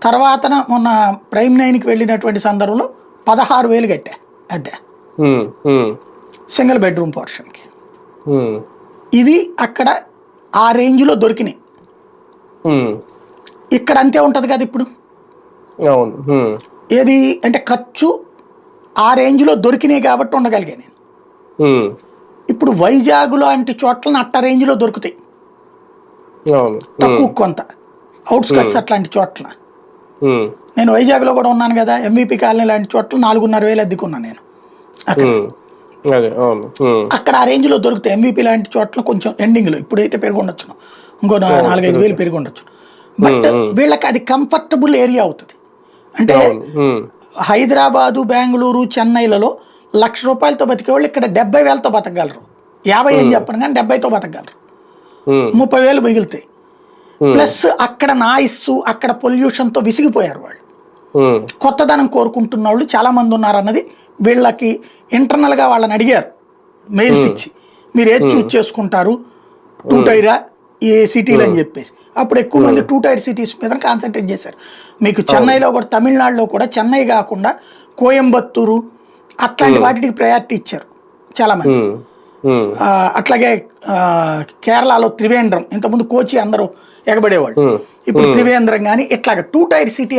తర్వాత మొన్న ప్రైమ్ 9కి వెళ్ళినటువంటి సందర్భంలో 16,000 కట్టా అద్దె సింగిల్ బెడ్రూమ్ పోర్షన్కి. ఇది అక్కడ ఆ రేంజ్లో దొరికినాయి. ఇక్కడ అంతే ఉంటుంది కదా ఇప్పుడు. ఏది అంటే ఖర్చు ఆ రేంజ్లో దొరికినాయి కాబట్టి ఉండగలిగా నేను. ఇప్పుడు వైజాగ్ లాంటి చోట్ల అట్ట రేంజ్లో దొరుకుతాయి తక్కువ కొంత, అవుట్స్కట్స్ అట్లాంటి చోట్ల. నేను వైజాగ్లో కూడా ఉన్నాను కదా, MVP కాలనీ లాంటి చోట్ల 4,500 అద్దెకున్నాను నేను అక్కడ. అక్కడ ఆ రేంజ్లో దొరుకుతాయి. MVP లాంటి చోట్ల కొంచెం ఎండింగ్లో, ఇప్పుడైతే పెరిగి ఉండొచ్చును, ఇంకో 4-5 వేలు పెరిగి ఉండొచ్చు. బట్ వీళ్ళకి అది కంఫర్టబుల్ ఏరియా అవుతుంది. అంటే హైదరాబాదు, బెంగళూరు, చెన్నైలలో ₹1,00,000 బతికే వాళ్ళు ఇక్కడ 70,000తో బతకగలరు. 50 అని చెప్పను కానీ 70తో బతకగలరు. 30,000 మిగులుతాయి. ప్లస్ అక్కడ నాయిస్, అక్కడ పొల్యూషన్తో విసిగిపోయారు వాళ్ళు. కొత్తదనం కోరుకుంటున్న వాళ్ళు చాలా మంది ఉన్నారు అన్నది వీళ్ళకి ఇంటర్నల్గా వాళ్ళని అడిగారు మెయిల్స్ ఇచ్చి, మీరు ఏది చూస్ చేసుకుంటారు, 2 టైరా ఏ సిటీలు అని చెప్పేసి. అప్పుడు ఎక్కువ మంది 2 టైర్ సిటీస్ మీద కాన్సన్ట్రేట్ చేశారు. మీకు చెన్నైలో కూడా, తమిళనాడులో కూడా చెన్నై కాకుండా కోయంబత్తూరు అట్లాంటి వాటికి ప్రయారిటీ ఇచ్చారు చాలామంది. అట్లాగే కేరళలో త్రివేంద్రం, ఇంతకుముందు కోచి అందరూ ఎగబడేవాళ్ళు, ఇప్పుడు త్రివేంద్రం కానీ ఇట్లాగా 2 టైర్ సిటీ